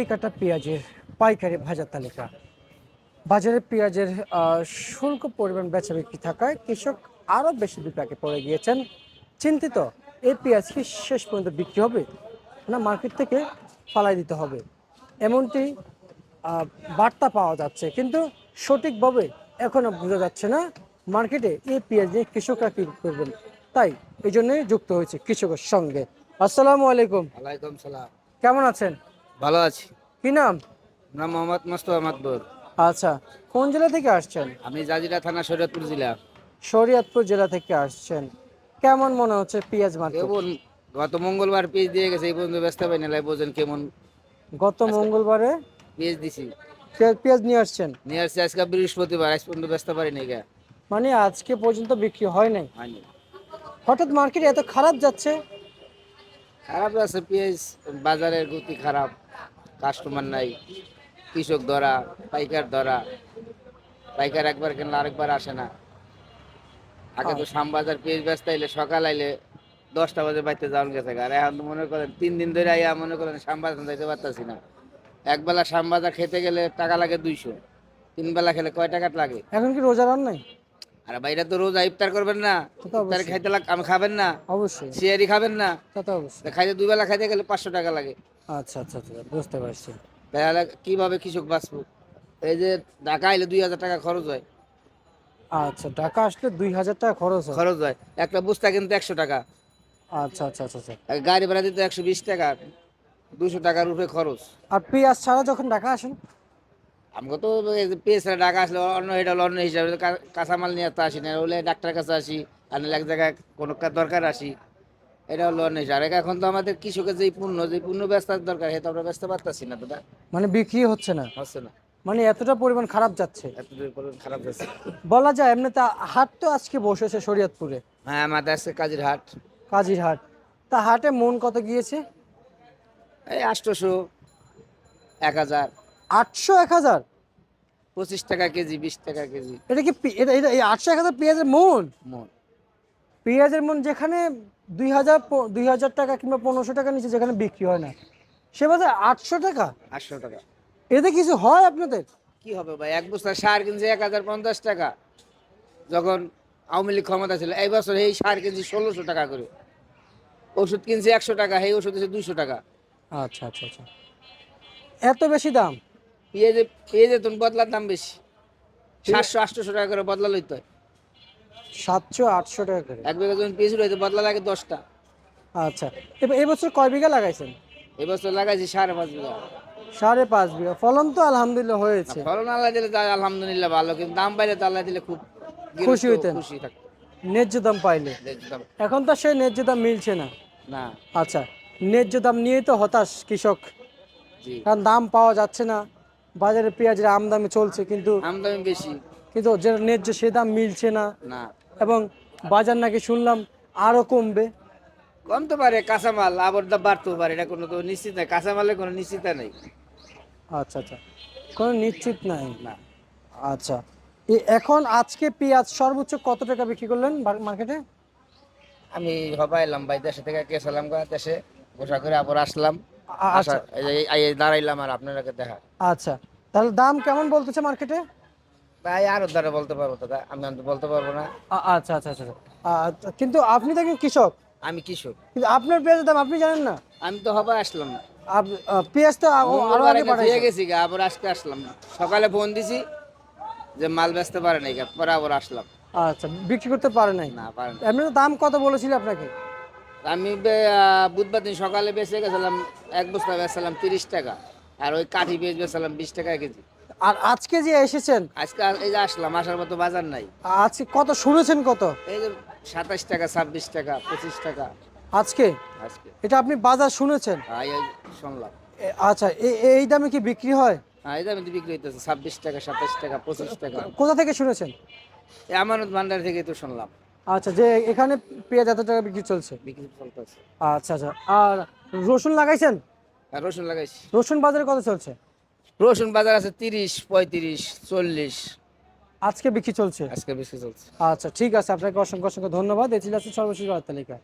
নালি কাটা পেঁয়াজের পাইকারি ভাজা তালিকা। বাজারে পেঁয়াজের শুল্ক পরিমাণ বেচা বিক্রি থাকায় কৃষক আরও বেশি বিপাকে পড়ে গিয়েছেন। চিন্তিত, এই পেঁয়াজ কি শেষ পর্যন্ত বিক্রি হবে, না মার্কেট থেকে ফালাই দিতে হবে, এমনটি আহ, বার্তা পাওয়া যাচ্ছে। কিন্তু সঠিকভাবে এখনো বোঝা যাচ্ছে না মার্কেটে এই পেঁয়াজ নিয়ে কৃষকরা কি করবেন। তাই এই জন্যই যুক্ত হয়েছে কৃষকের সঙ্গে। আসসালামু আলাইকুম, ওয়ালাইকুম সালাম। কেমন আছেন? ভালো আছি। কি নাম? নাম মোহাম্মদ মোস্তফা মাতবর। আচ্ছা, কোন জেলা থেকে আসছেন? আমি জাজিরা থানা শরীয়তপুর জেলা। শরীয়তপুর জেলা থেকে আসছেন। কেমন মনে হচ্ছে পেঁয়াজ মার্কেট? এবং গত মঙ্গলবার পেজ দিয়ে গেছে, এই পর্যন্ত ব্যস্ত পাই না। বোঝেন কেমন গত আজকে মঙ্গলবারে পেজ দিছি, পেঁয়াজ নিয়ে আসছেন, নিয়ে আসছি আজকে বৃহস্পতিবার, আজ পর্যন্ত ব্যস্ত পারি নাই গা। মানে আজকে পর্যন্ত বিক্রি হয় নাই। হয়নি। হঠাৎ মার্কেট এত খারাপ যাচ্ছে। খারাপ আছে পেঁয়াজ, বাজারের গতি খারাপ, কাস্টমার নাই, কৃষক ধরা, পাইকার ধরা। পাইকার একবার কিনলে আরেকবার আসে না। আগে তো শ্যামবাজার পেঁয়াজ ব্যস্ত আইলে সকাল আইলে 10টা বাজে বাইতে যাওয়ান গেছে। আর এখন তো মনে করেন 3 দিন ধরে আইয়া মনে করেন শ্যামবাজার যাইতে পারতাছি না। একবেলা শ্যামবাজার খেতে গেলে টাকা লাগে 200, 3 বেলা খেলে কয় টাকা লাগে? এখন কি রোজা রান নাই? আর বাইরে তো রোজা ইফতার করবেন না, তা তো ইফতারে অবশ্যই, খাইতে লাগ আমি খাবেন না, অবশ্যই, সিয়ারি খাবেন না, তা তো অবশ্যই। খাইতে 2 বেলা খাইতে গেলে 500 টাকা লাগে। আচ্ছা আচ্ছা আচ্ছা, বুঝতে পারছি। তাহলে কিভাবে কৃষক বাঁচবো? এই যে ঢাকা আইলে 2000 টাকা খরচ হয়। আচ্ছা, ঢাকা আসলে 2000 টাকা খরচ হয়। খরচ হয় একটা বস্তা কিনতে 100 টাকা, আচ্ছা আচ্ছা আচ্ছা আচ্ছা। আর গাড়ি ভাড়া দিতে 120 টাকা, 200 টাকার উপরে খরচ। আর পেঁয়াজ ছাড়া যখন ঢাকা আসেন? আমাকে তো পেছনে টাকা আসলে অন্য, এটা হলো অন্য হিসাবে কাঁচামাল নিয়ে তো আসি না, হলে ডাক্তারের কাছে আসি, আর নাহলে এক জায়গায় কোনো দরকার আসি। এটা হলো অন্য হিসাব। আর এখন তো আমাদের কৃষকের যে পূর্ণ ব্যস্তার দরকার, সেটা আমরা ব্যস্ত পারতাছি না দাদা, মানে বিক্রি হচ্ছে না, হচ্ছে না। মানে এতটা পরিমাণ খারাপ যাচ্ছে। এত দূর পর্যন্ত খারাপ যাচ্ছে। বলা যায় এমনিতে। হাট তো আজকে বসেছে শরীয়তপুরে, হ্যাঁ, আমাদের আজকে কাজের হাট। কাজীর হাট। তা হাটে মন কত গিয়েছে? এই 800, 1000, 800, 1000? 25 টাকা কেজি, 20 টাকা কেজি। এটা কি এটা এটা এই 800, 1000 পেঁয়াজের মন? মন। পেঁয়াজের মন যেখানে 2000 টাকা কিংবা 1500 টাকা নিচে যেখানে বিক্রি হয় না, সে বাজার 800 টাকা। 800 টাকা। এতে কিছু হয় আপনাদের? কি হবে ভাই, এক বস্তা সার কিনছে 1050 টাকা যখন আওয়ামী লীগ ক্ষমতা ছিল। এই বছর এই সার কিনছি 1600 টাকা করে। ওষুধ কিনছি 100 টাকা, এই ওষুধ হচ্ছে 200 টাকা। আচ্ছা আচ্ছা আচ্ছা, এত বেশি দাম? পেঁয়াজে তো বদলার দাম বেশি, 700-800 টাকা করে বদলা লইতে হয়। 700, 800 টাকা করে? এক বিঘা জমি পেঁয়াজ রয়েছে, বদলা লাগে 10টা। আচ্ছা, এবার এবছর কয় বিঘা লাগাইছেন? এবছর লাগাইছি 5.5 বিঘা। 5.5 বিঘা। ফলন তো আলহামদুলিল্লাহ না, হয়েছে। ফলন আল্লাহ দিলে তাই আলহামদুলিল্লাহ ভালো, কিন্তু দাম পাইলে তো আল্লাহ দিলে খুব খুশি গৃহস্থ হইতেন খুশি থাকতো। ন্যায্য দাম পাইলে? দেখতাম এখন তো সেই ন্যায্য দাম মিলছে না। না। আচ্ছা, ন্যায্য দাম নিয়েই তো হতাশ কৃষক, জি, কারণ দাম পাওয়া যাচ্ছে না। বাজারে পেঁয়াজের আমদানি চলছে, কিন্তু আমদানি বেশি। কিন্তু যে ন্যায্য সে দাম মিলছে না। না, এবং বাজার নাকি শুনলাম আরো কমবে। কমতে পারে, কাঁচামাল আবার দাম বাড়তেও পারে, এটা কোনো তো নিশ্চিত নাই, কাঁচামালের কোনো নিশ্চিত নেই। আচ্ছা আচ্ছা, কোনো নিশ্চিত নাই। না, আচ্ছা, এখন আজকে পেঁয়াজ সর্বোচ্চ কত টাকা বিক্রি করলেন মার্কেটে? আমি হবা এলাম ভাই, দেশে থেকে গেছিলাম দেশে, বসা করে আবার আসলাম। আসা আচ্ছা এই দাঁড়াইলাম আর আপনারাকে দেখা। আচ্ছা, তাহলে দাম কেমন বলতেছে মার্কেটে? ভাই আরো দ্বারা বলতে পারবো দাদা, আমি তো বলতে পারবো না। আচ্ছা আচ্ছা আচ্ছা আচ্ছা। কিন্তু আপনি দেখেন কৃষক, আমি কৃষক, কিন্তু আপনার পেঁয়াজের দাম আপনি জানেন না। আমি তো হবা আসলাম। পেঁয়াজ তো আরো মঙ্গলবার আগে দিয়ে পাঠাইছে। গেছি গা, আবার আজকে আসলাম। সকালে ফোন দিছি যে মাল বেচতে পারে নাই গা, পরে আবার আসলাম। আচ্ছা, বিক্রি করতে পারে নাই? না, পারে না। এমনি তো দাম কত বলেছিল আপনাকে? আমি বুধবার দিন সকালে বেঁচে গেছিলাম, এক বস্তা বেচছিলাম 30 টাকা, আর ওই কাঠি পেঁয়াজ বেচছিলাম 20 টাকা কেজি। আর আজকে যে এসেছেন, আজকে এই যে আসলাম, আসার মতো বাজার নাই। আজকে কত শুনেছেন কত? এই যে 27 টাকা, 26 টাকা, 25 টাকা আজকে আজকে। এটা আপনি বাজার শুনেছেন? এই শুনলাম। আচ্ছা, এই দামে কি বিক্রি হয়? হ্যাঁ, এই দামে তো বিক্রি হইতেছে 26 টাকা, 27 টাকা, 25 টাকা। কোথা থেকে শুনেছেন? এই আমানত ভান্ডার থেকে তো শুনলাম আচ্ছা, যে এখানে পেঁয়াজ এত টাকা বিক্রি চলছে। বিক্রি চলতেছে। আচ্ছা আচ্ছা। আর রসুন লাগাইছেন? আর রসুন লাগাইছি। রসুন বাজারে কত চলছে? রসুন বাজার আছে 30, 35, 40। আজকে বিক্রি চলছে? আজকে বেশি চলছে। আচ্ছা, ঠিক আছে, আপনাকে অসংখ্য অসংখ্য ধন্যবাদ। এই ছিল আজকে সর্বশেষ বাজার তালিকা।